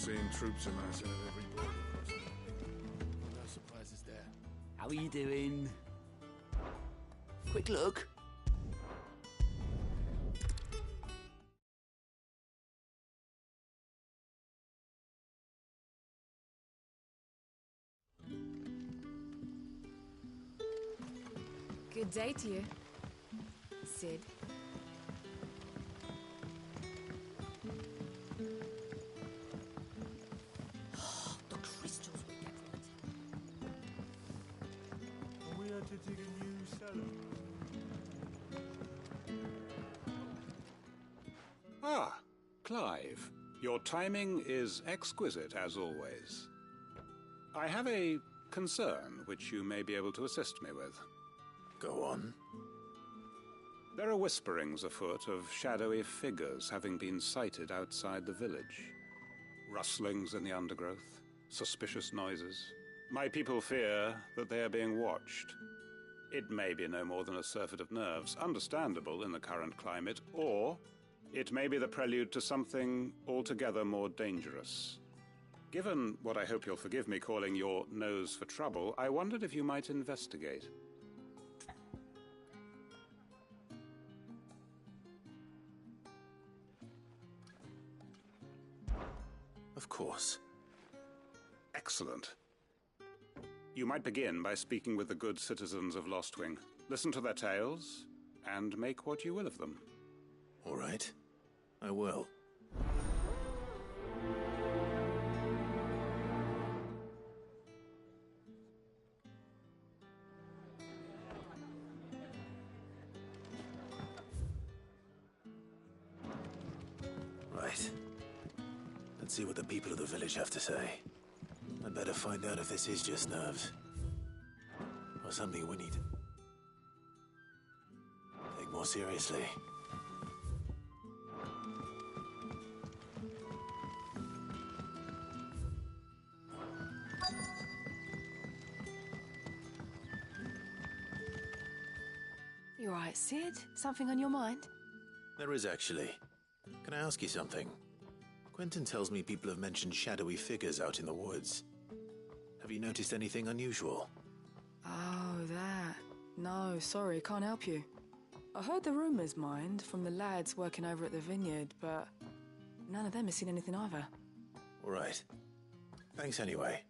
seeing troops amassing at every border crossing. No surprises there. How are you doing? Quick look. Good day to you, Sid. The crystals we get from it. Are we had to dig a new cellar? Ah, Clive. Your timing is exquisite, as always. I have a concern which you may be able to assist me with. Go on. There are whisperings afoot of shadowy figures having been sighted outside the village. Rustlings in the undergrowth, suspicious noises. My people fear that they are being watched. It may be no more than a surfeit of nerves, understandable in the current climate, or it may be the prelude to something altogether more dangerous. Given what I hope you'll forgive me calling your nose for trouble, I wondered if you might investigate. Of course. Excellent. You might begin by speaking with the good citizens of Lostwing. Listen to their tales, and make what you will of them. All right. I will. Right. Let's see what the people of the village have to say. I'd better find out if this is just nerves. Or something we need to take more seriously. You alright, Sid? Something on your mind? There is actually. Can I ask you something? Quentin tells me people have mentioned shadowy figures out in the woods. Have you noticed anything unusual? Oh, that. No, sorry, can't help you. I heard the rumours, mind, from the lads working over at the vineyard, but none of them has seen anything either. All right. Thanks anyway.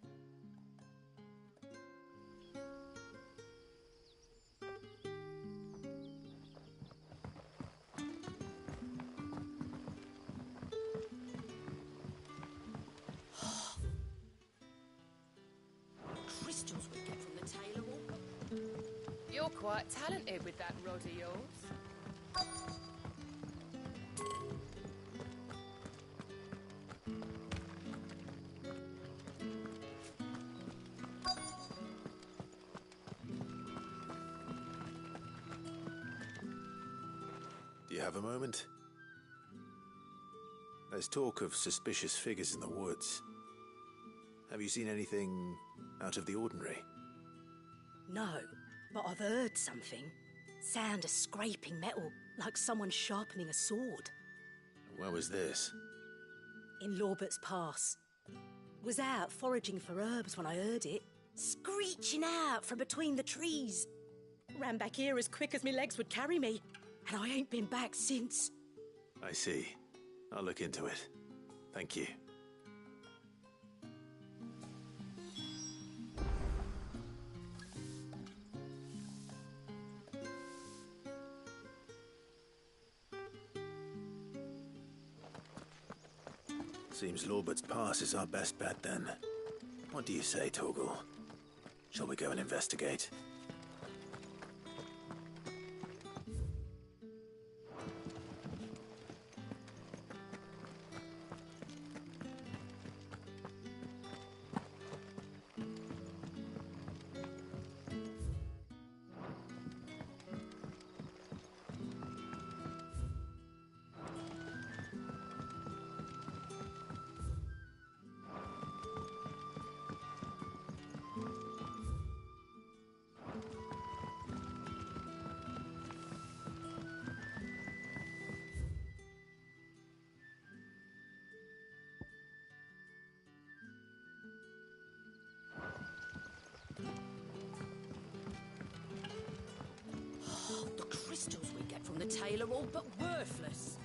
Crystals we get from the tailor wall. You're quite talented with that rod of yours. Do you have a moment? There's talk of suspicious figures in the woods. Have you seen anything out of the ordinary? No, but I've heard something. Sound of scraping metal, like someone sharpening a sword. Where was this? In Lorbert's Pass. Was out foraging for herbs when I heard it, screeching out from between the trees. Ran back here as quick as my legs would carry me, and I ain't been back since. I see. I'll look into it. Thank you. Seems Lorbert's Pass is our best bet then. What do you say, Torgal? Shall we go and investigate? They're all but worthless.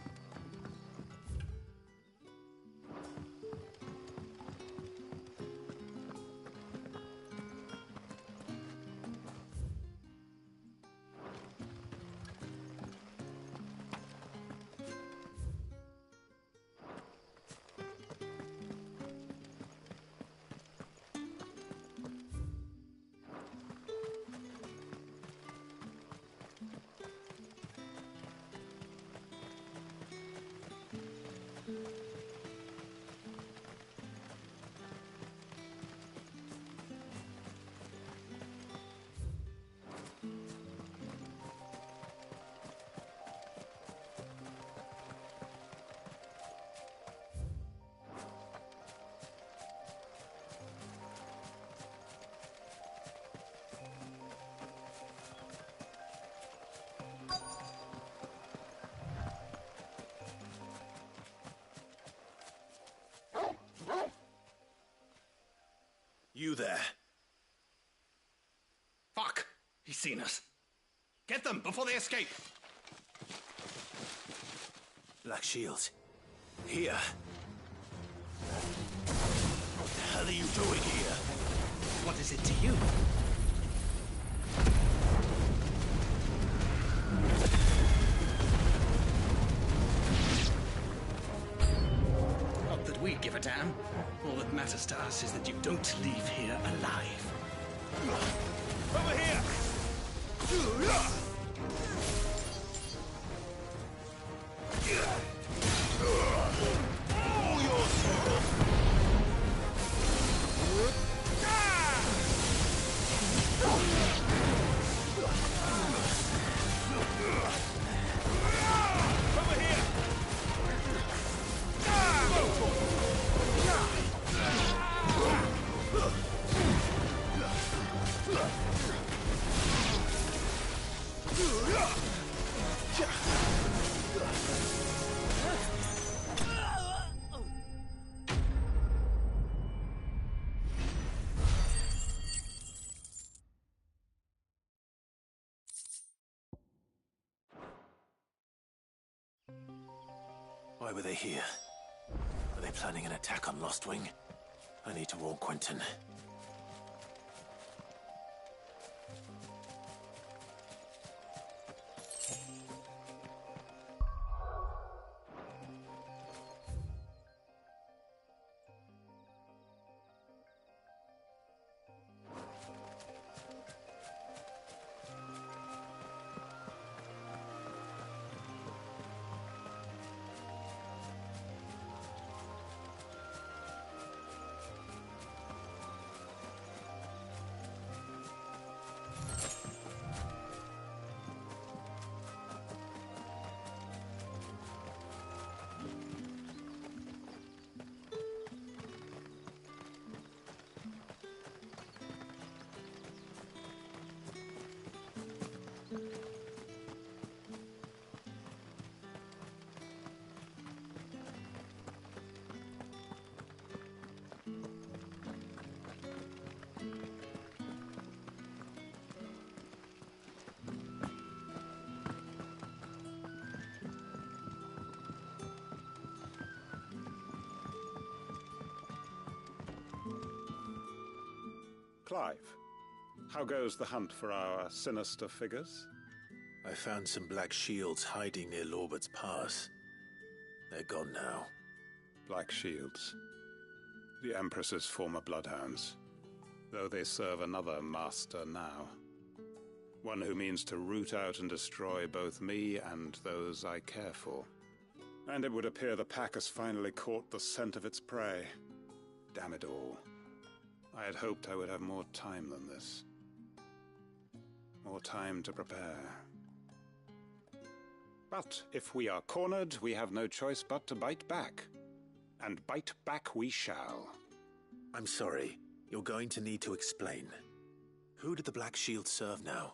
You there. Fuck! He's seen us. Get them before they escape! Black shields. Here. What the hell are you doing here? What is it to you? Not that we give a damn. All that matters to us is that you don't leave here alive. Over here! Why were they here? Are they planning an attack on Lostwing? I need to warn Quentin. Clive, how goes the hunt for our sinister figures? I found some black shields hiding near Lorbert's Pass. They're gone now. Black shields. The Empress's former bloodhounds, though they serve another master now. One who means to root out and destroy both me and those I care for. And it would appear the pack has finally caught the scent of its prey. Damn it all. I had hoped I would have more time than this. More time to prepare. But if we are cornered, we have no choice but to bite back. And bite back we shall. I'm sorry. You're going to need to explain. Who did the Black Shield serve now?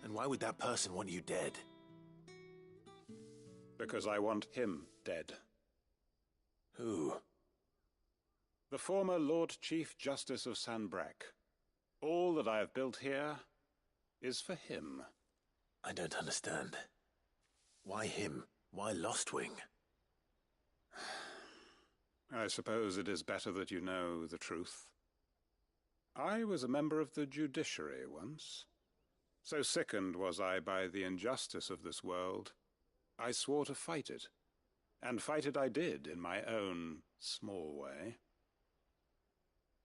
And why would that person want you dead? Because I want him dead. Who? The former Lord Chief Justice of Sanbreque. All that I have built here is for him. I don't understand. Why him? Why Lostwing? I suppose it is better that you know the truth. I was a member of the judiciary once. So sickened was I by the injustice of this world, I swore to fight it. And fight it I did, in my own small way.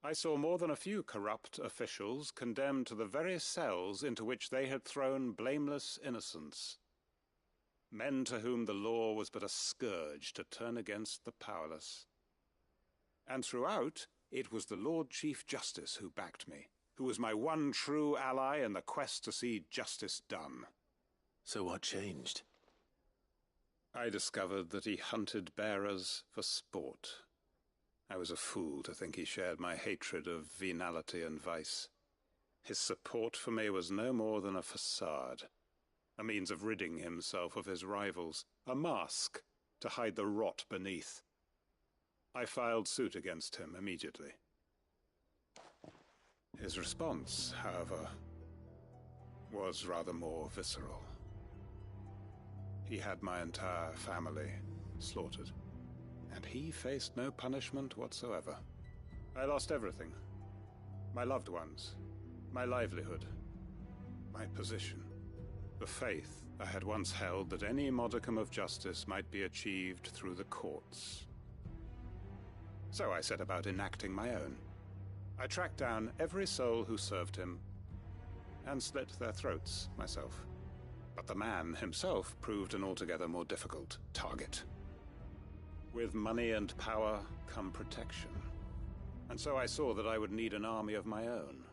I saw more than a few corrupt officials condemned to the very cells into which they had thrown blameless innocents. Men to whom the law was but a scourge to turn against the powerless. And throughout, it was the Lord Chief Justice who backed me, who was my one true ally in the quest to see justice done. So what changed? I discovered that he hunted bearers for sport. I was a fool to think he shared my hatred of venality and vice. His support for me was no more than a facade, a means of ridding himself of his rivals, a mask to hide the rot beneath. I filed suit against him immediately. His response, however, was rather more visceral. He had my entire family slaughtered, and he faced no punishment whatsoever. I lost everything. My loved ones, my livelihood, my position, the faith I had once held that any modicum of justice might be achieved through the courts. So I set about enacting my own. I tracked down every soul who served him, and slit their throats myself. But the man himself proved an altogether more difficult target. With money and power come protection, and so I saw that I would need an army of my own.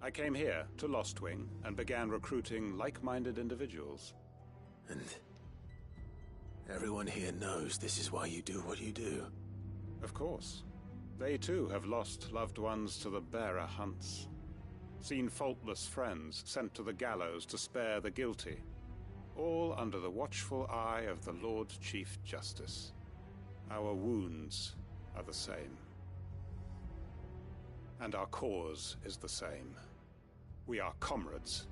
I came here to Lostwing and began recruiting like-minded individuals. And everyone here knows this is why you do what you do. Of course. They too have lost loved ones to the bearer hunts. Seen faultless friends sent to the gallows to spare the guilty, all under the watchful eye of the Lord Chief Justice. Our wounds are the same. And our cause is the same. We are comrades,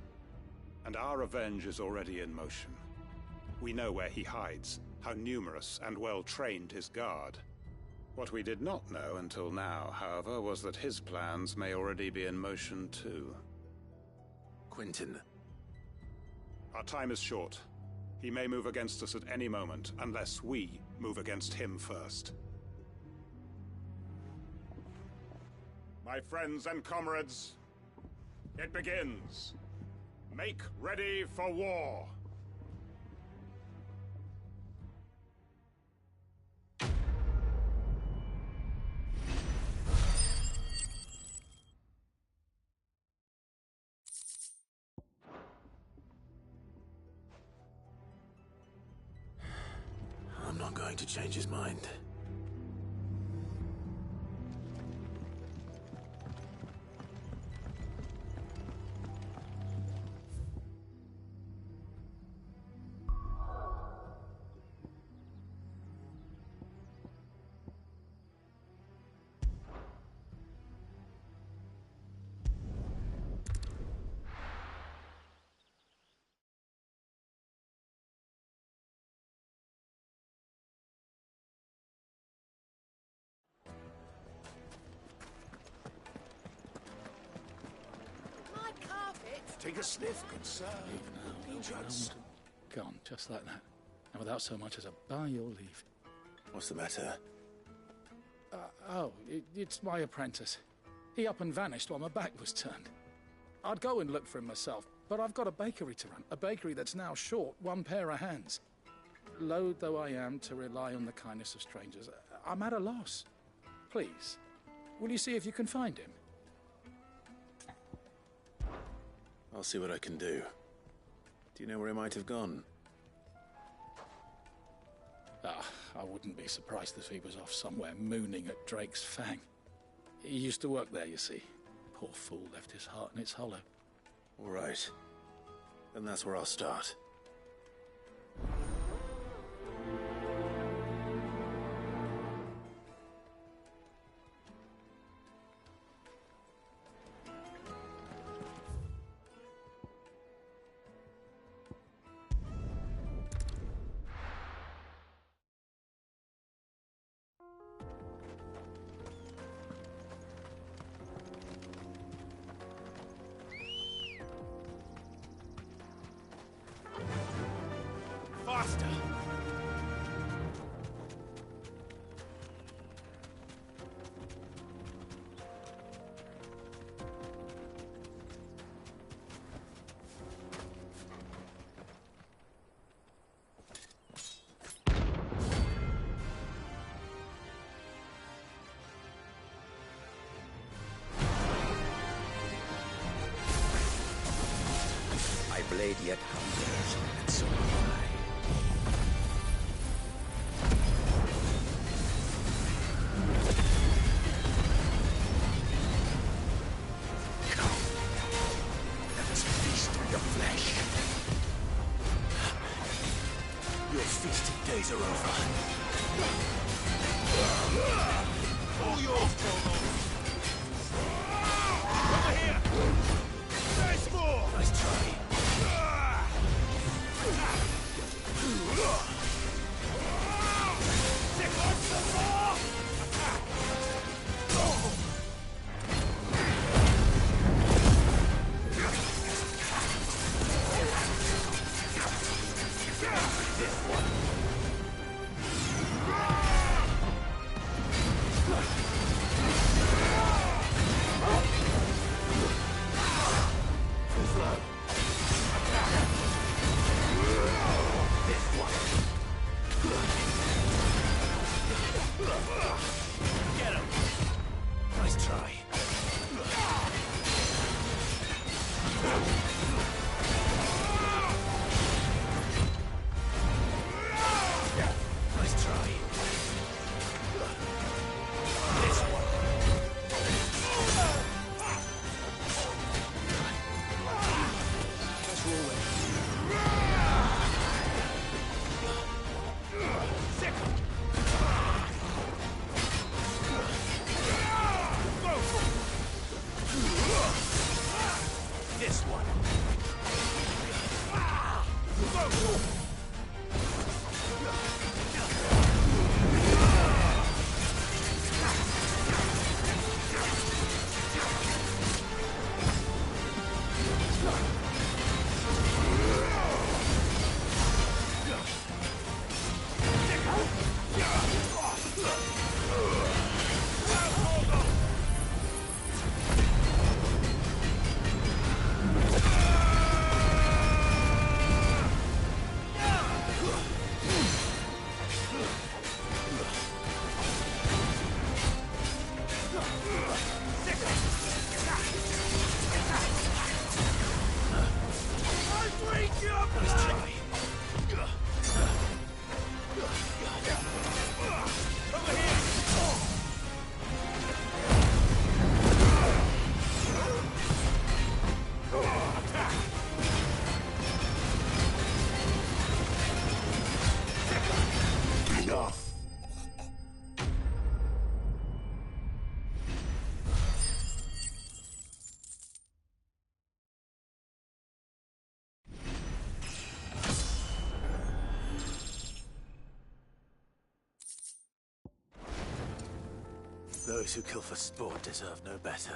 and our revenge is already in motion. We know where he hides, how numerous and well-trained his guard. What we did not know until now, however, was that his plans may already be in motion too. Quentin. Our time is short. He may move against us at any moment, unless we move against him first. My friends and comrades, it begins. Make ready for war. I'm not going to change his mind. Take a sniff, good sir. Just Gone, just like that. And without so much as a by your leave. What's the matter? It's my apprentice. He up and vanished while my back was turned. I'd go and look for him myself, but I've got a bakery to run. A bakery that's now short one pair of hands. Loath though I am to rely on the kindness of strangers, I'm at a loss. Please, will you see if you can find him? I'll see what I can do. Do you know where he might have gone? I wouldn't be surprised if he was off somewhere mooning at Drake's Fang. He used to work there, you see. Poor fool left his heart in its hollow. All right. Then that's where I'll start. blade yet hungers, and so do I. Come, let us feast on your flesh. Your feasting days are over. All yours, Torgo! Over here! There's more! Nice try. Take on some more! Attack! Nice try. Nice try. This one. Let's roll it. This one. Those who kill for sport deserve no better.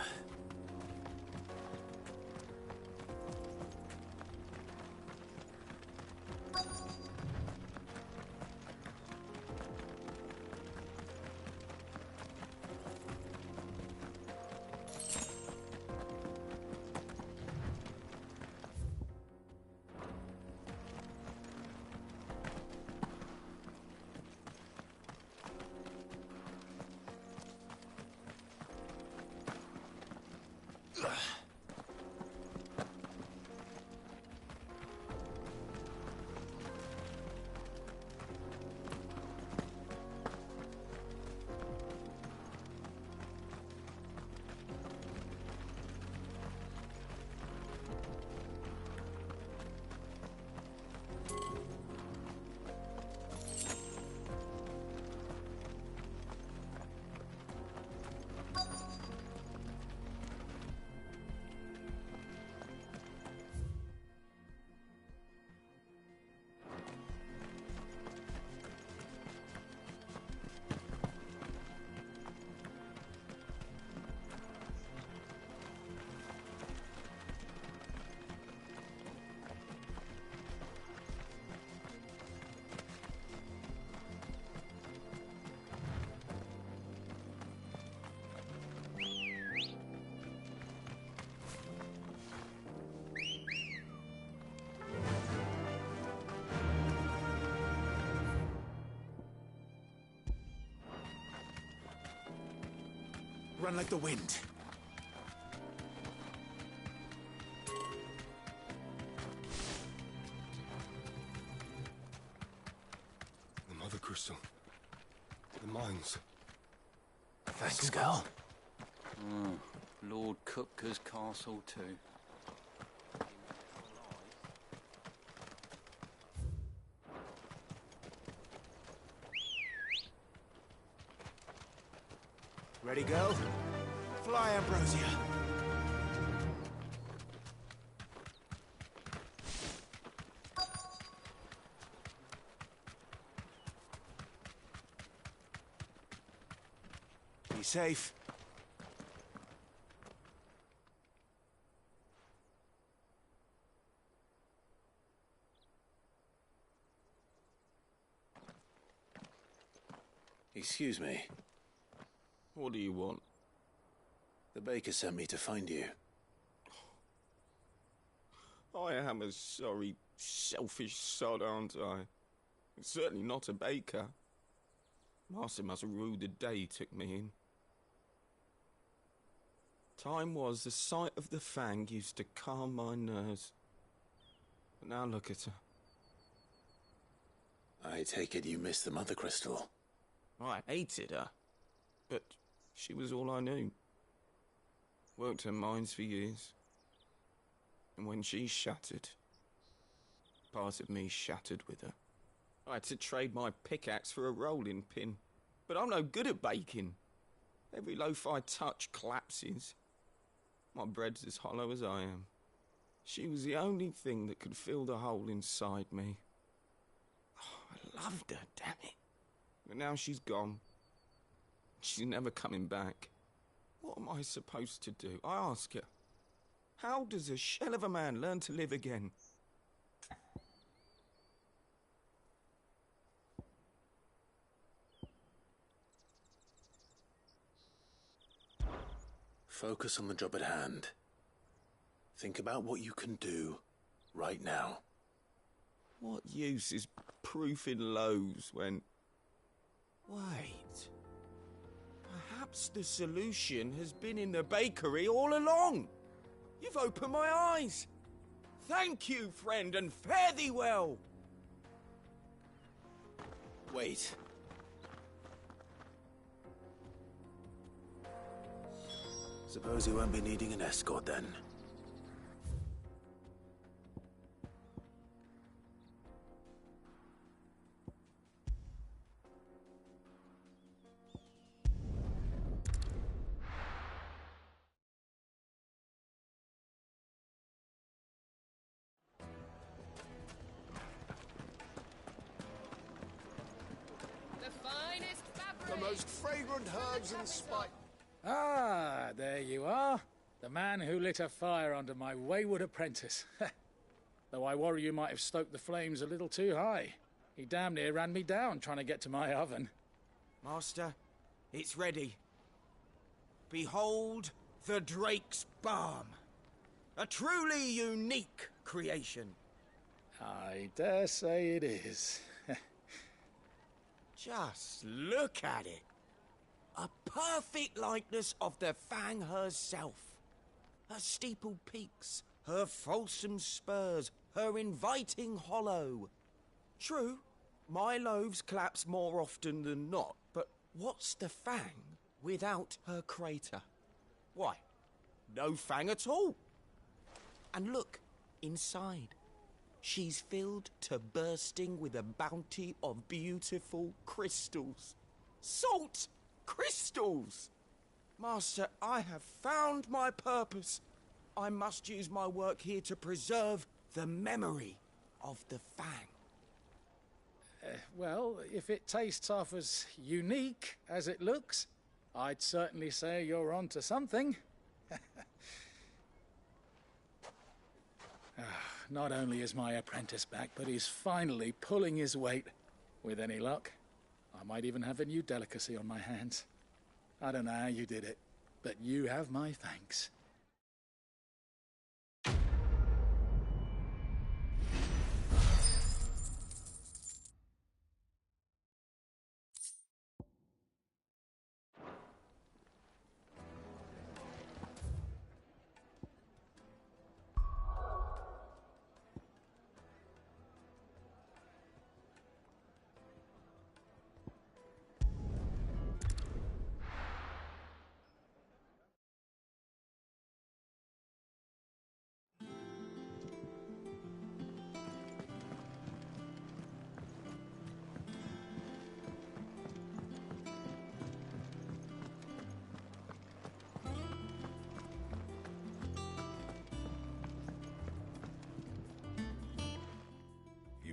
Run like the wind. Mothercrystal. The mines. Thanks, Gal. Lord Kupka's castle too. Ready, go? Fly, Ambrosia. Be safe. Excuse me. What do you want? The baker sent me to find you. I am a sorry, selfish sod, aren't I? Certainly not a baker. Master must have ruled the day he took me in. Time was the sight of the fang used to calm my nerves. But now look at her. I take it you missed the Mothercrystal. I hated her, but she was all I knew. Worked her mines for years. And when she shattered, part of me shattered with her. I had to trade my pickaxe for a rolling pin, but I'm no good at baking. Every loaf I touch collapses. My bread's as hollow as I am. She was the only thing that could fill the hole inside me. Oh, I loved her, damn it. But now she's gone. She's never coming back. What am I supposed to do? I ask her. How does a shell of a man learn to live again? Focus on the job at hand. Think about what you can do right now. What use is proofing loaves when... Wait. Perhaps the solution has been in the bakery all along. You've opened my eyes. Thank you, friend, and fare thee well. Wait. Suppose you won't be needing an escort then. The finest fabric. The most fragrant herbs and spice. Ah, there you are. The man who lit a fire under my wayward apprentice. Though I worry you might have stoked the flames a little too high. He damn near ran me down trying to get to my oven. Master, it's ready. Behold the Drake's Balm. A truly unique creation. I dare say it is. Just look at it. A perfect likeness of the Fang herself. Her steepled peaks, her fulsome spurs, her inviting hollow. True, my loaves collapse more often than not, but what's the Fang without her crater? Why, no Fang at all. And look, inside. She's filled to bursting with a bounty of beautiful crystals. Salt crystals! Master, I have found my purpose. I must use my work here to preserve the memory of the Fang. Well, if it tastes half as unique as it looks, I'd certainly say you're onto something. Not only is my apprentice back, but he's finally pulling his weight. With any luck, I might even have a new delicacy on my hands. I don't know how you did it, but you have my thanks.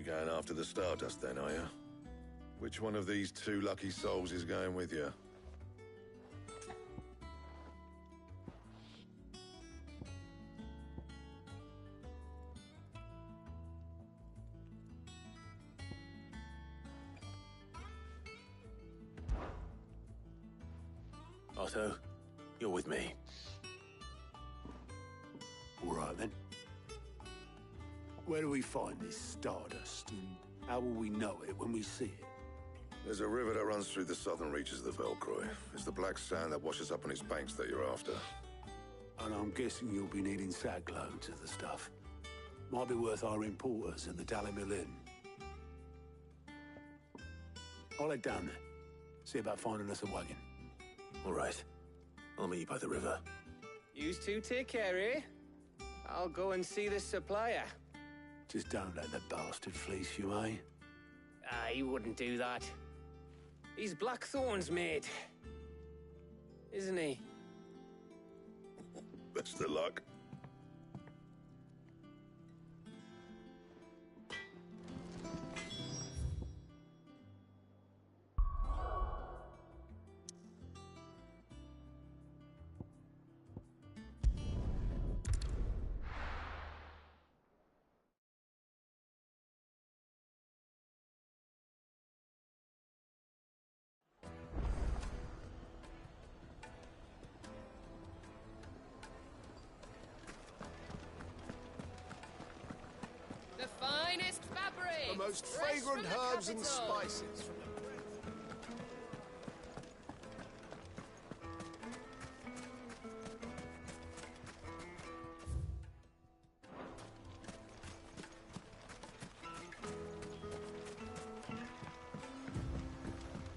going after the Stardust then, are you? Which one of these two lucky souls is going with you? Otto, you're with me. All right, then. Where do we find this Stardust, and how will we know it when we see it? There's a river that runs through the southern reaches of the Velcroy. It's the black sand that washes up on its banks that you're after. And I'm guessing you'll be needing sackloads of the stuff. Might be worth our importers at the Dalimil Inn. I'll head down there. See about finding us a wagon. All right. I'll meet you by the river. You two take care, eh? I'll go and see the supplier. Just don't let the bastard fleece you, eh? He wouldn't do that. He's Blackthorn's mate. Isn't he? Best of luck. The finest fabric! The most fresh fragrant from the herbs and capital. spices from the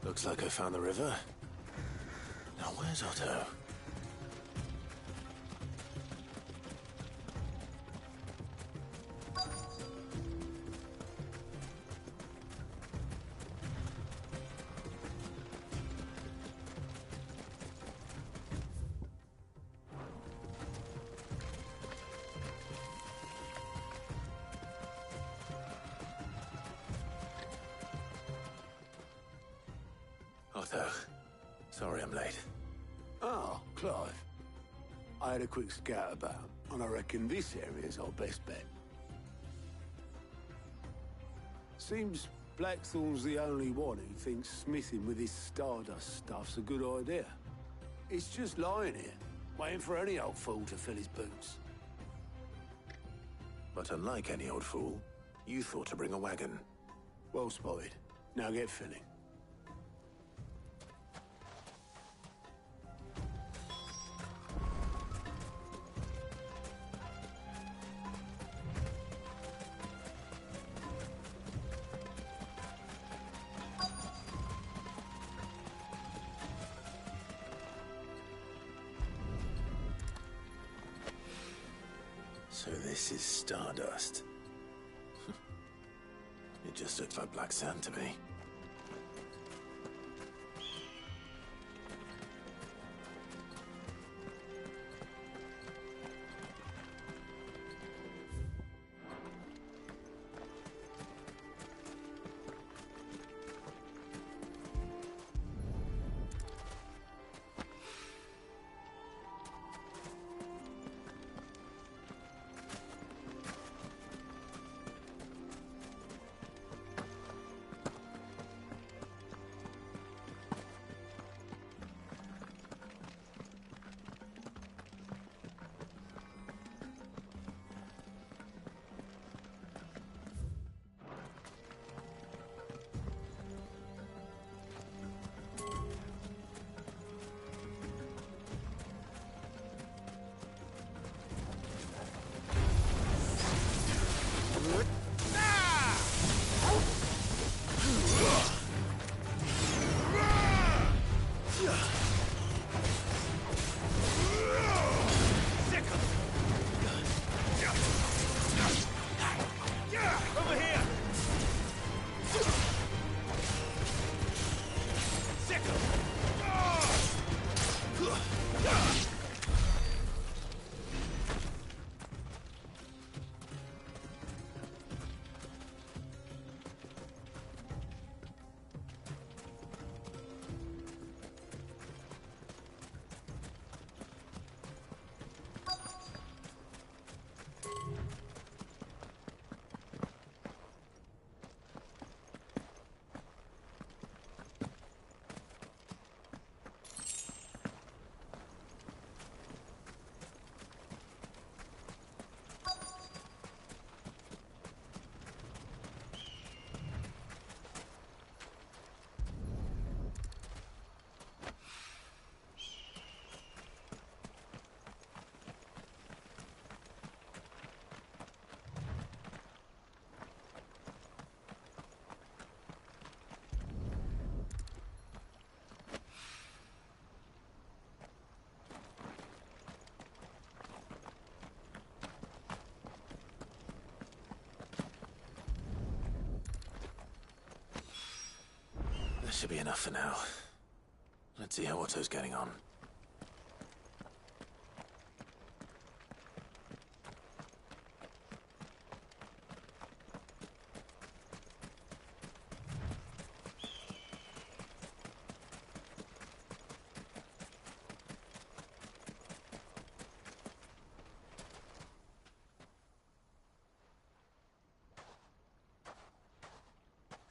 Looks like I found the river. Now where's Otto? Otto, sorry I'm late. Oh, Clive. I had a quick scout about, and I reckon this area's our best bet. Seems Blackthorn's the only one who thinks smithing with this Stardust stuff's a good idea. It's just lying here, waiting for any old fool to fill his boots. But unlike any old fool, you thought to bring a wagon. Well spotted. Now get filling. So this is Stardust. It just looks like black sand to me. Should be enough for now. Let's see how Otto's getting on.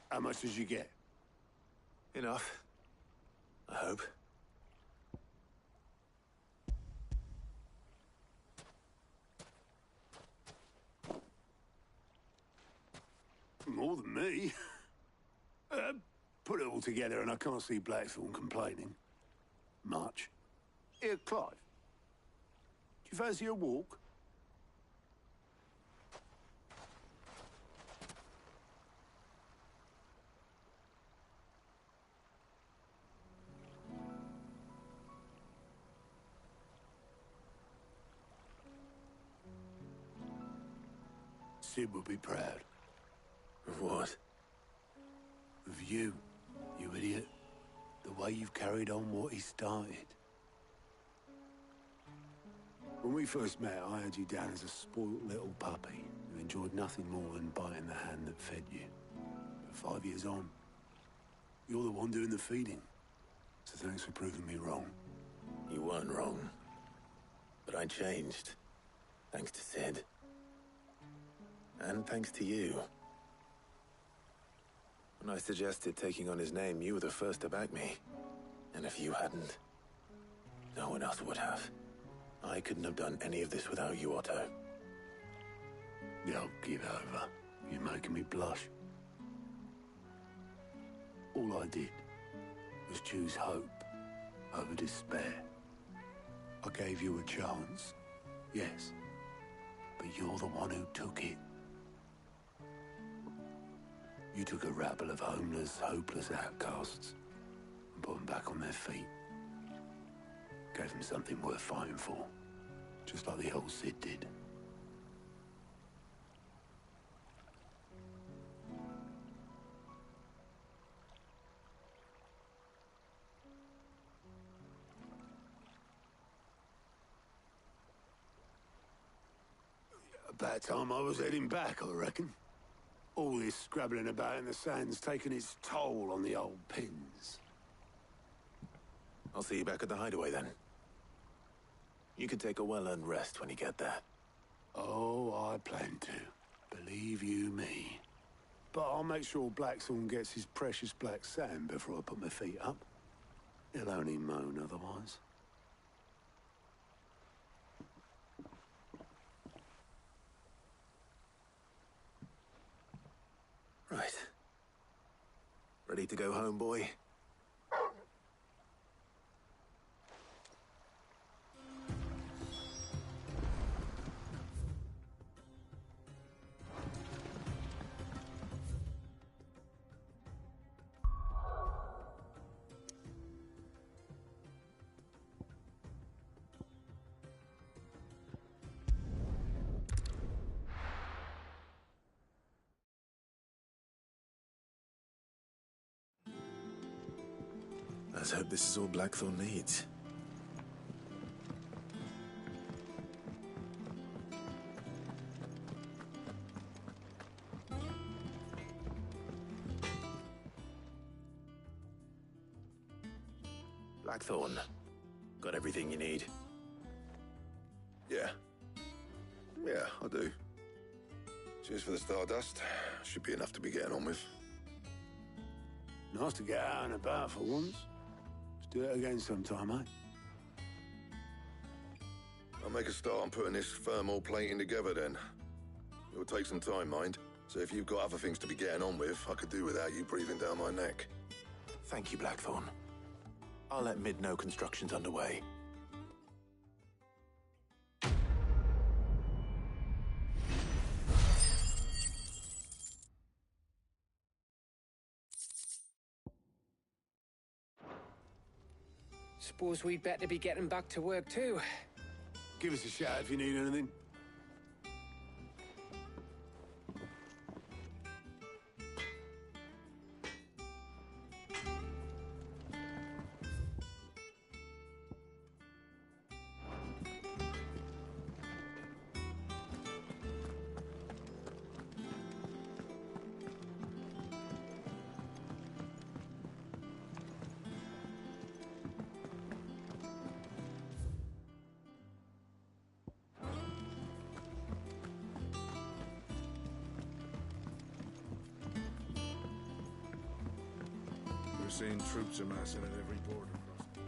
How much did you get? Enough. I hope. More than me. Put it all together and I can't see Blackthorn complaining. Much. Here, Clive. Do you fancy a walk? Sid will be proud. Of what? Of you, you idiot. The way you've carried on what he started. When we first met, I had you down as a spoilt little puppy who enjoyed nothing more than biting the hand that fed you. But 5 years on, you're the one doing the feeding. So thanks for proving me wrong. You weren't wrong. But I changed. Thanks to Sid. And thanks to you. When I suggested taking on his name, you were the first to back me. And if you hadn't, no one else would have. I couldn't have done any of this without you, Otto. Yo, give over. You're making me blush. All I did was choose hope over despair. I gave you a chance, yes. But you're the one who took it. You took a rabble of homeless, hopeless outcasts and put them back on their feet. Gave them something worth fighting for, just like the old Sid did. About time I was heading back, I reckon. All this scrabbling about in the sand's taken its toll on the old pins. I'll see you back at the hideaway then. You can take a well-earned rest when you get there. Oh, I plan to. Believe you me. But I'll make sure Blackthorn gets his precious black sand before I put my feet up. He'll only moan otherwise. Right. Ready to go home, boy? Let's hope this is all Blackthorn needs. Blackthorn, got everything you need? Yeah. Yeah, I do. Cheers for the stardust. Should be enough to be getting on with. Nice to get out and about for once. Let's do it again sometime, eh? I'll make a start on putting this thermal plating together then. It'll take some time, mind. So if you've got other things to be getting on with, I could do without you breathing down my neck. Thank you, Blackthorn. I'll let Mid know construction's underway. Suppose we'd better be getting back to work too. Give us a shout if you need anything. We're seeing troops amassing at every border crossing.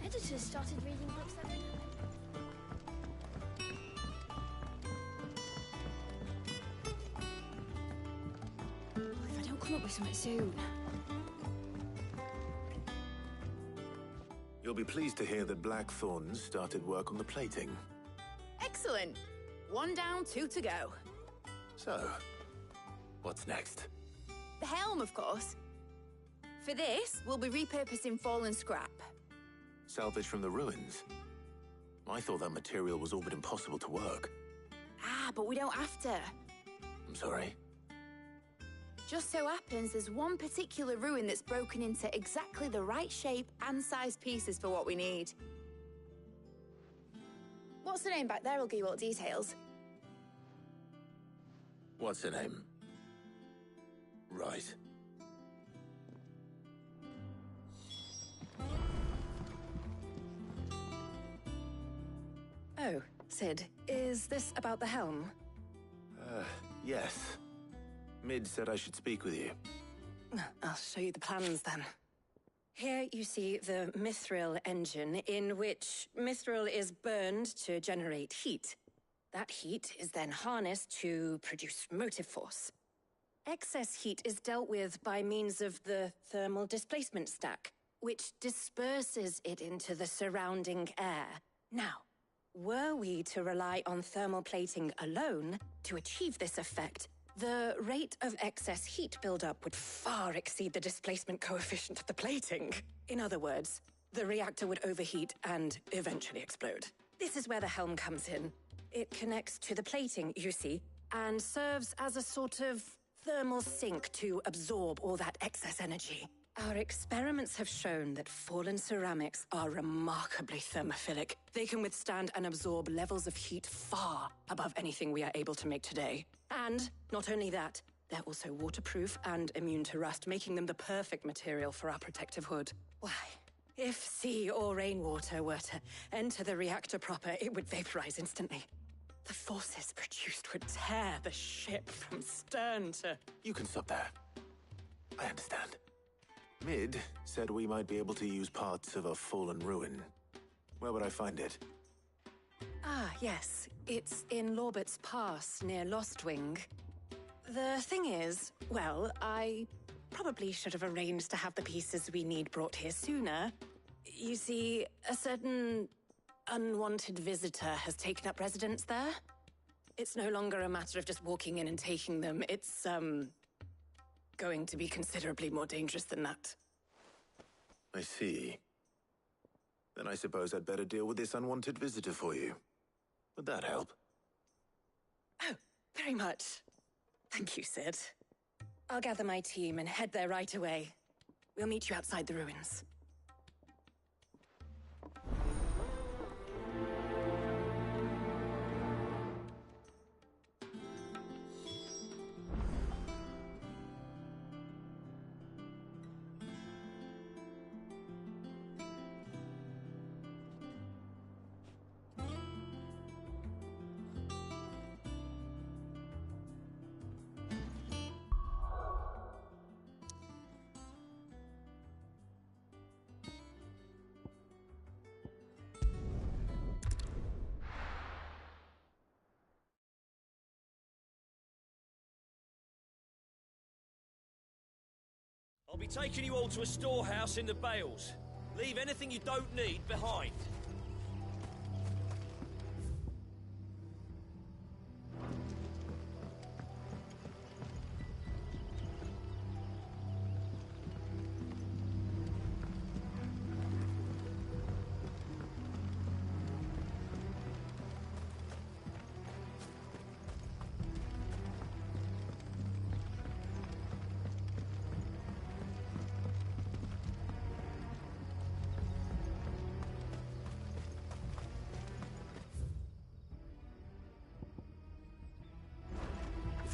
Editors started reading books every night. If I don't come up with something soon. You'll be pleased to hear that Blackthorn started work on the plating. Excellent. 1 down, 2 to go. So, what's next? The helm, of course. For this, we'll be repurposing fallen scrap. Salvage from the ruins? I thought that material was all but impossible to work. Ah, but we don't have to. I'm sorry. Just so happens there's one particular ruin that's broken into exactly the right shape and size pieces for what we need. What's the name back there? I'll give you all the details. What's her name? Right. Oh, Sid, is this about the helm? Yes. Mid said I should speak with you. I'll show you the plans then. Here you see the mithril engine, in which mithril is burned to generate heat. That heat is then harnessed to produce motive force. Excess heat is dealt with by means of the thermal displacement stack, which disperses it into the surrounding air. Now, were we to rely on thermal plating alone to achieve this effect, the rate of excess heat buildup would far exceed the displacement coefficient of the plating. In other words, the reactor would overheat and eventually explode. This is where the helm comes in. It connects to the plating, you see, and serves as a sort of thermal sink to absorb all that excess energy. Our experiments have shown that fallen ceramics are remarkably thermophilic. They can withstand and absorb levels of heat far above anything we are able to make today. And not only that, they're also waterproof and immune to rust, making them the perfect material for our protective hood. Why, if sea or rainwater were to enter the reactor proper, it would vaporize instantly. The forces produced would tear the ship from stern to... You can stop there. I understand. Mid said we might be able to use parts of a fallen ruin. Where would I find it? Ah, yes. It's in Lorbert's Pass, near Lostwing. The thing is, well, I probably should have arranged to have the pieces we need brought here sooner. You see, a certain unwanted visitor has taken up residence there. It's no longer a matter of just walking in and taking them. It's, going to be considerably more dangerous than that. I see. Then I suppose I'd better deal with this unwanted visitor for you. Would that help? Oh, very much. Thank you, Sid. I'll gather my team and head there right away. We'll meet you outside the ruins. I'll be taking you all to a storehouse in the Bales. Leave anything you don't need behind.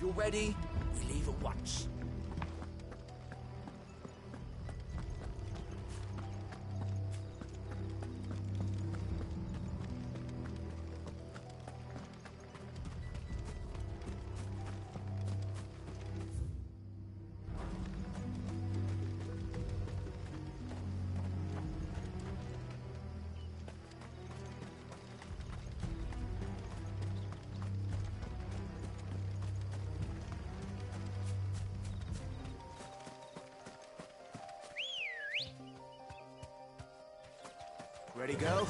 If you're ready, we leave at once. Ready, go?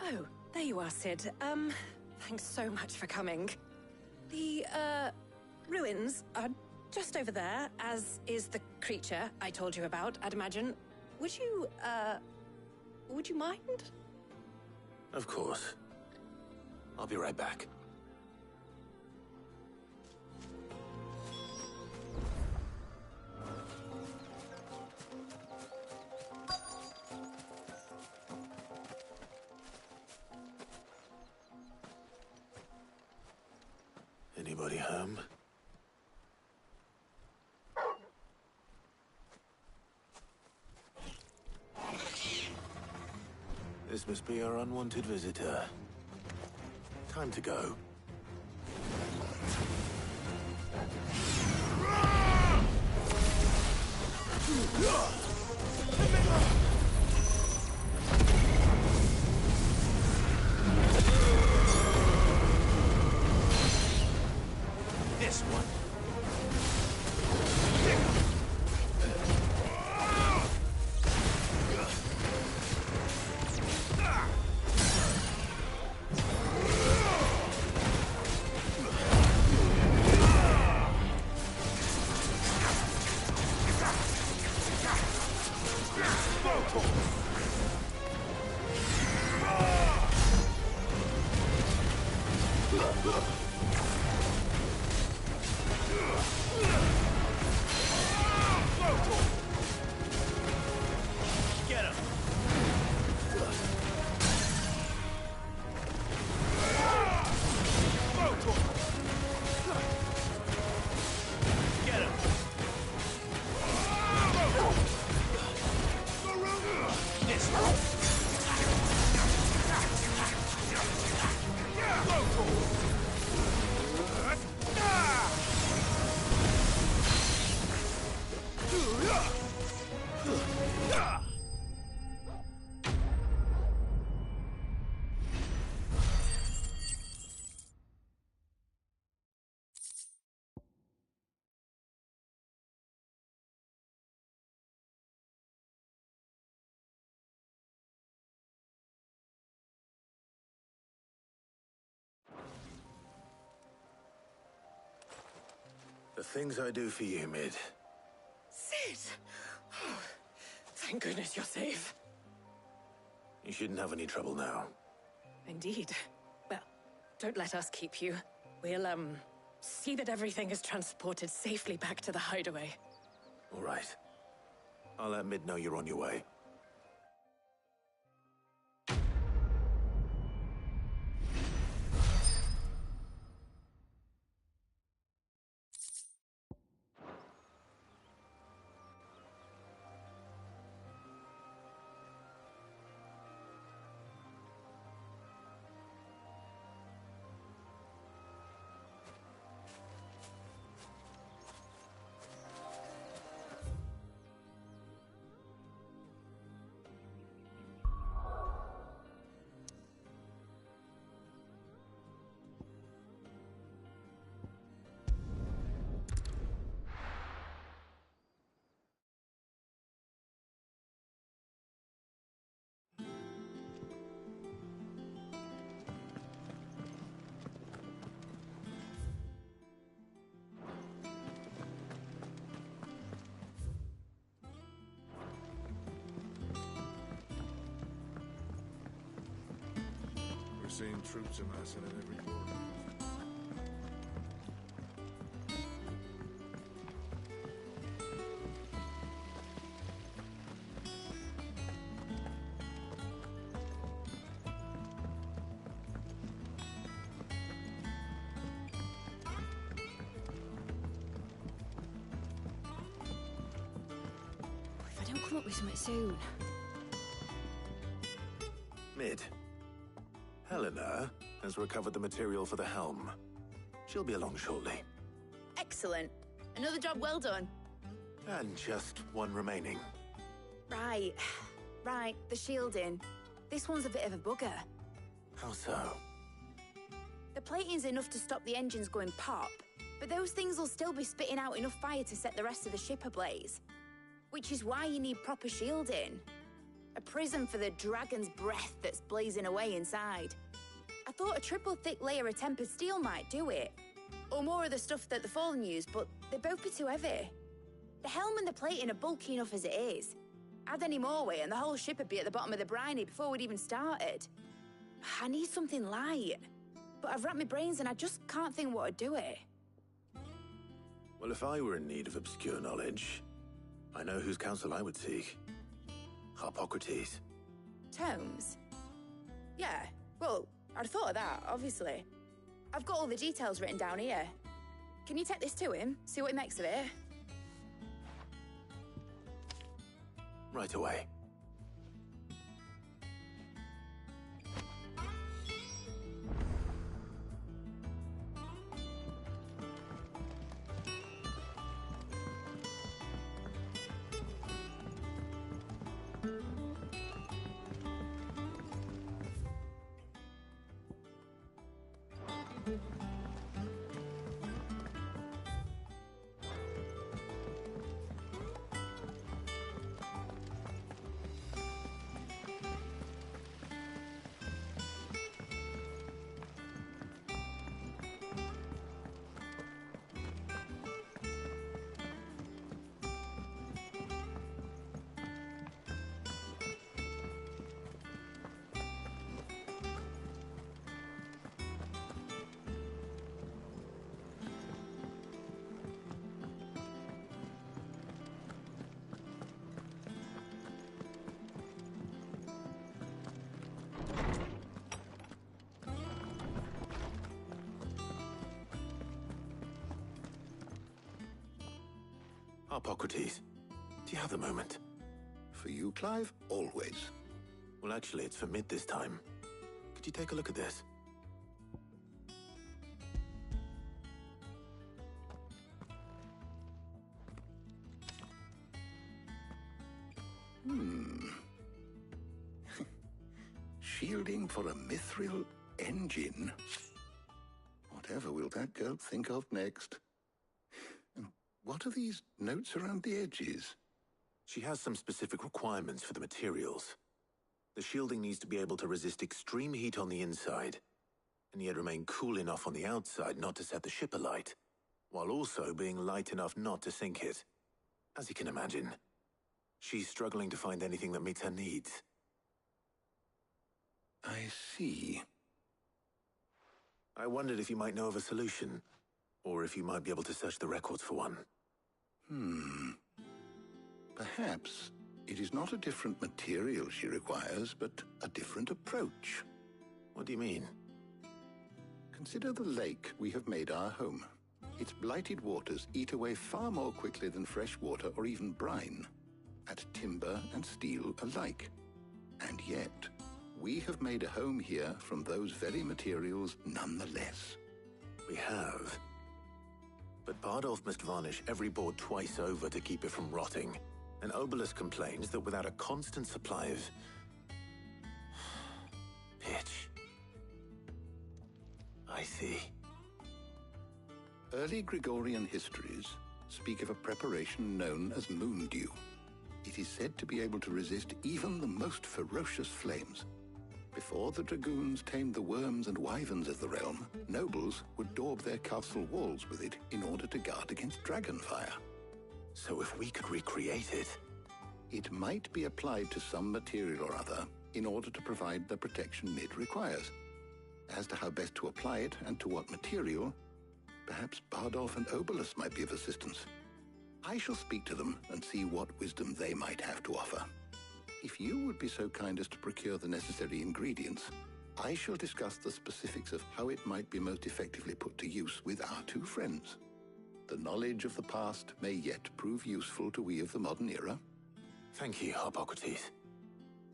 Oh, there you are, Sid. Thanks so much for coming. The, ruins are just over there, as is the creature I told you about, I'd imagine. Would you mind? Of course. I'll be right back. Anybody home? This must be our unwanted visitor. Time to go. This one. The things I do for you, Mid. Sid! Oh, thank goodness you're safe. You shouldn't have any trouble now. Indeed. Well, don't let us keep you. We'll, see that everything is transported safely back to the hideaway. All right. I'll let Mid know you're on your way. seen troops amassing at every border. If I don't come up with something soon. Mid. Helena has recovered the material for the helm. She'll be along shortly. Excellent. Another job well done. And just one remaining. Right. Right, the shielding. This one's a bit of a bugger. How so? The plating's enough to stop the engines going pop, but those things will still be spitting out enough fire to set the rest of the ship ablaze. Which is why you need proper shielding. A prism for the dragon's breath that's blazing away inside. I thought a triple thick layer of tempered steel might do it. Or more of the stuff that the Fallen use, but they'd both be too heavy. The helm and the plating are bulky enough as it is. Add any more weight and the whole ship would be at the bottom of the briny before we'd even started. I need something light. But I've racked my brains and I just can't think what would do it. Well, if I were in need of obscure knowledge, I know whose counsel I would seek. Harpocrates. Tomes? Yeah, well, I'd thought of that, obviously. I've got all the details written down here. Can you take this to him, see what he makes of it? Right away. Harpocrates, do you have a moment? For you, Clive? Always. Well, actually, it's for Mid this time. Could you take a look at this? Shielding for a mithril engine? Whatever will that girl think of next? And what are these notes around the edges? She has some specific requirements for the materials. The shielding needs to be able to resist extreme heat on the inside, and yet remain cool enough on the outside not to set the ship alight, while also being light enough not to sink it. As you can imagine, she's struggling to find anything that meets her needs. I see. I wondered if you might know of a solution, or if you might be able to search the records for one. Perhaps it is not a different material she requires, but a different approach. What do you mean? Consider the lake we have made our home. Its blighted waters eat away far more quickly than fresh water or even brine, at timber and steel alike. And yet, we have made a home here from those very materials nonetheless. We have. But Bardolph must varnish every board twice over to keep it from rotting. And Obelus complains that without a constant supply of pitch. I see. Early Gregorian histories speak of a preparation known as moon dew. It is said to be able to resist even the most ferocious flames. Before the dragoons tamed the worms and wyverns of the realm, nobles would daub their castle walls with it in order to guard against dragon fire. So if we could recreate it... It might be applied to some material or other in order to provide the protection Mid requires. As to how best to apply it and to what material, perhaps Bardolph and Obolus might be of assistance. I shall speak to them and see what wisdom they might have to offer. If you would be so kind as to procure the necessary ingredients, I shall discuss the specifics of how it might be most effectively put to use with our two friends. The knowledge of the past may yet prove useful to we of the modern era. Thank you, Hippocrates.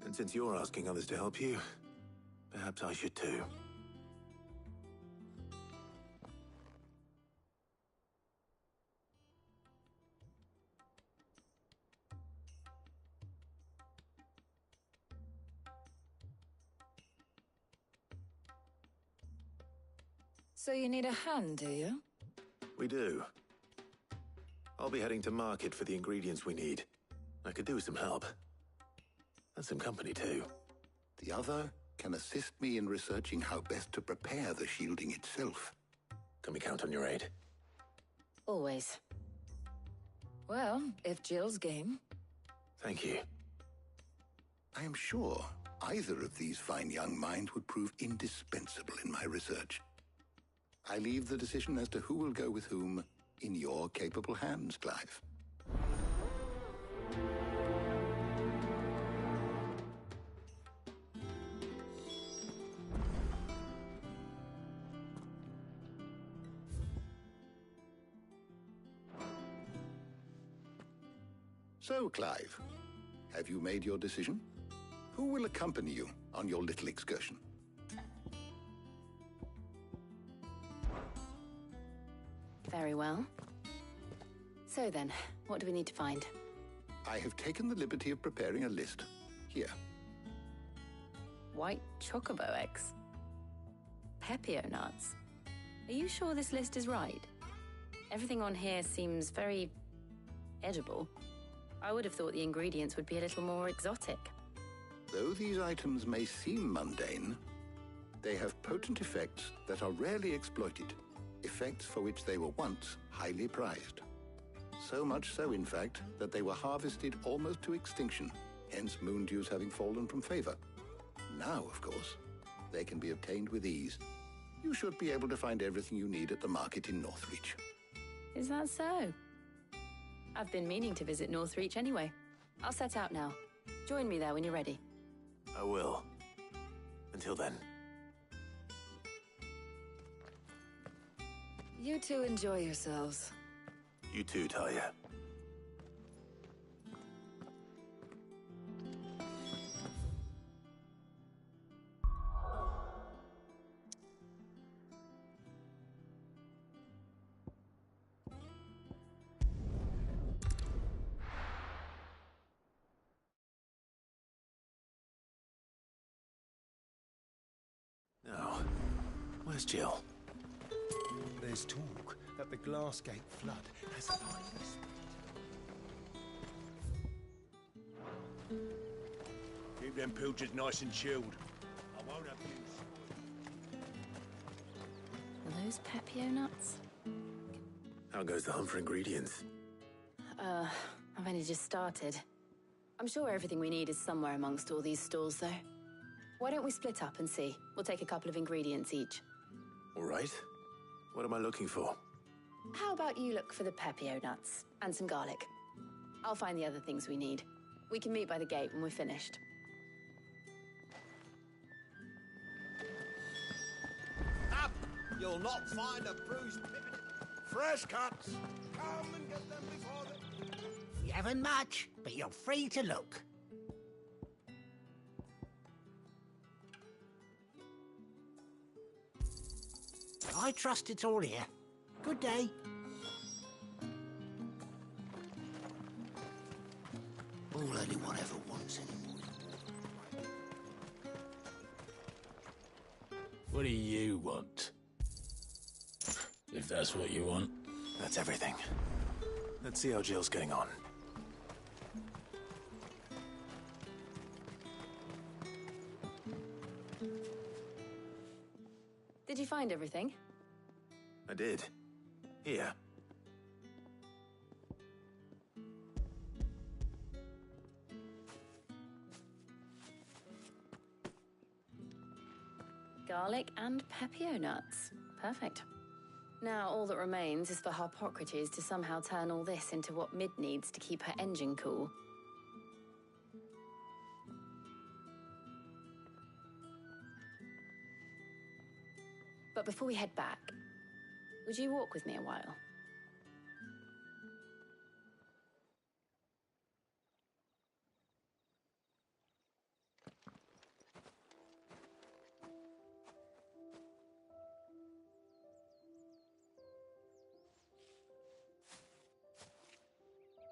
And since you're asking others to help you, perhaps I should too. So you need a hand, do you? We do. I'll be heading to market for the ingredients we need. I could do with some help. And some company, too. The other can assist me in researching how best to prepare the shielding itself. Can we count on your aid? Always. Well, if Jill's game. Thank you. I am sure either of these fine young minds would prove indispensable in my research. I leave the decision as to who will go with whom in your capable hands, Clive. So, Clive, have you made your decision? Who will accompany you on your little excursion? Very well. So then, what do we need to find? I have taken the liberty of preparing a list. Here. White chocobo eggs. Pepio nuts. Are you sure this list is right? Everything on here seems very edible. I would have thought the ingredients would be a little more exotic. Though these items may seem mundane, they have potent effects that are rarely exploited. Effects for which they were once highly prized. So much so, in fact, that they were harvested almost to extinction, hence moon dews having fallen from favor. Now, of course, they can be obtained with ease. You should be able to find everything you need at the market in Northreach. Is that so? I've been meaning to visit Northreach anyway. I'll set out now. Join me there when you're ready. I will. Until then. You two enjoy yourselves. You too, Talia. Now, where's Jill? There's talk that the Glassgate flood has finally spread. Keep them pilchers nice and chilled. I won't have you. Are those Pepio nuts? How goes the hunt for ingredients? I've only just started. I'm sure everything we need is somewhere amongst all these stalls, though. Why don't we split up and see? We'll take a couple of ingredients each. All right. What am I looking for? How about you look for the Pepio nuts and some garlic? I'll find the other things we need. We can meet by the gate when we're finished. Up! You'll not find a bruised pippin. Fresh cuts. Come and get them before they... You haven't much, but you're free to look. I trust it's all here. Good day. All anyone ever wants anymore. What do you want? If that's what you want. That's everything. Let's see how Jill's getting on. Did you find everything? I did. Here. garlic and pepio nuts. Perfect. Now all that remains is for Harpocrates to somehow turn all this into what Mid needs to keep her engine cool. But before we head back, would you walk with me a while?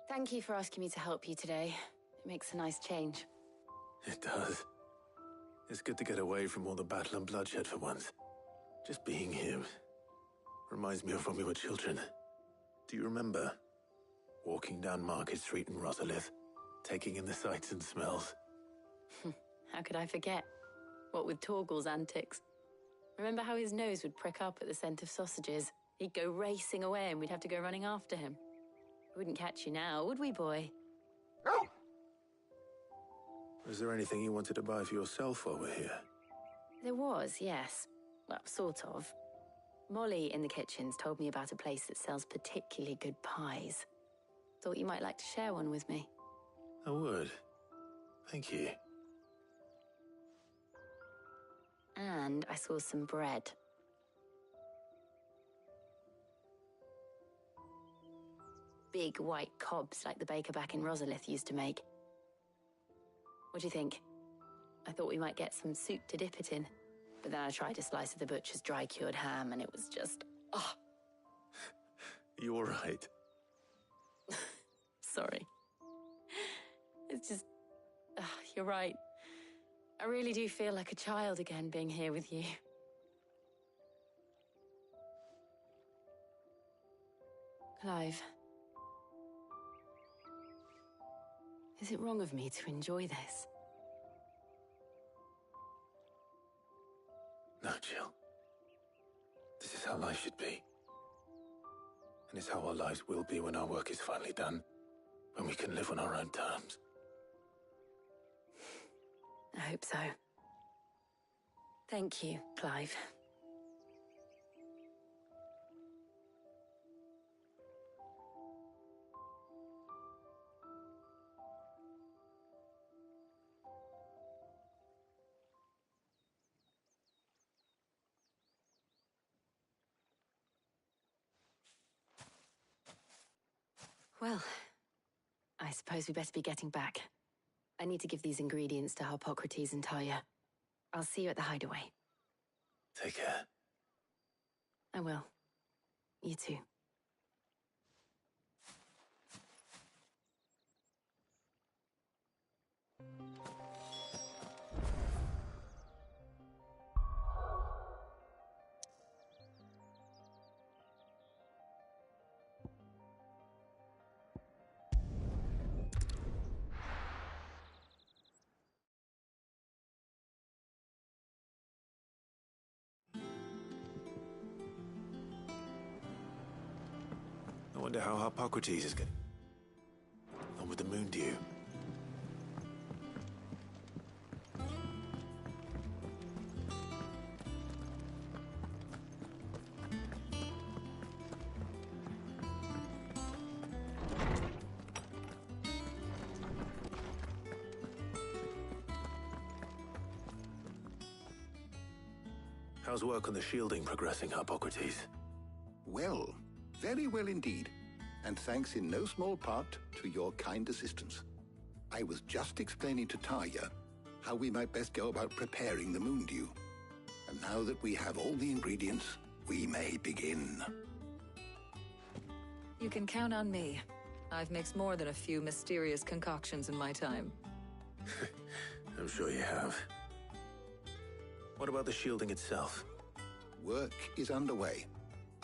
Thank you for asking me to help you today. It makes a nice change. It does. It's good to get away from all the battle and bloodshed for once. Just being here reminds me of when we were children. Do you remember? Walking down Market Street in Rosalith, taking in the sights and smells. How could I forget? What with Torgal's antics. Remember how his nose would prick up at the scent of sausages? He'd go racing away and we'd have to go running after him. We wouldn't catch you now, would we, boy? Was there anything you wanted to buy for yourself while we're here? There was, yes. Well, sort of. Molly in the kitchens told me about a place that sells particularly good pies. Thought you might like to share one with me. I would. Thank you. And I saw some bread. Big white cobs like the baker back in Rosalith used to make. What do you think? I thought we might get some soup to dip it in. But then I tried a slice of the butcher's dry-cured ham and it was just... oh. You all right? Sorry. It's just... you're right. I really do feel like a child again being here with you. Clive. Is it wrong of me to enjoy this? No, Jill. This is how life should be. And it's how our lives will be when our work is finally done. When we can live on our own terms. I hope so. Thank you, Clive. Well, I suppose we better be getting back. I need to give these ingredients to Harpocrates and Talia. I'll see you at the hideaway. Take care. I will. You too. I wonder how Harpocrates is getting on with the moon dew. How's work on the shielding progressing, Harpocrates? Well, very well indeed. And thanks in no small part to your kind assistance. I was just explaining to Talia how we might best go about preparing the moon dew. And now that we have all the ingredients, we may begin. You can count on me. I've mixed more than a few mysterious concoctions in my time. I'm sure you have. What about the shielding itself? Work is underway,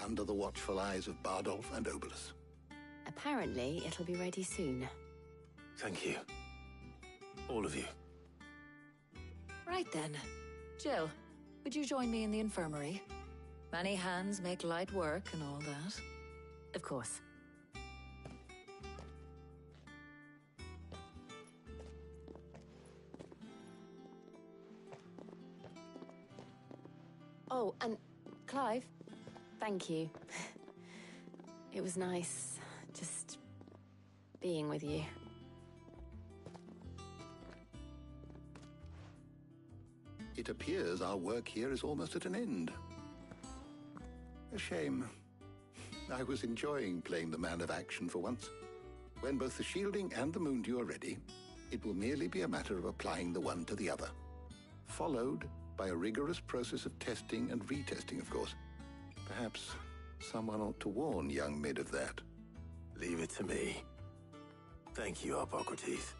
under the watchful eyes of Bardolph and Obolus. Apparently, it'll be ready soon. Thank you. All of you. Right then. Jill, would you join me in the infirmary? Many hands make light work and all that. Of course. Oh, and Clive, thank you. It was nice just being with you. It appears our work here is almost at an end. A shame. I was enjoying playing the man of action for once. When both the shielding and the moondew are ready, it will merely be a matter of applying the one to the other. Followed by a rigorous process of testing and retesting, of course. Perhaps someone ought to warn young Mid of that. Leave it to me. Thank you, Hippocrates.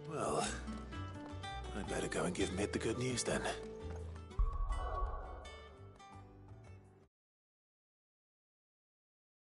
Well, I'd better go and give Mid the good news then.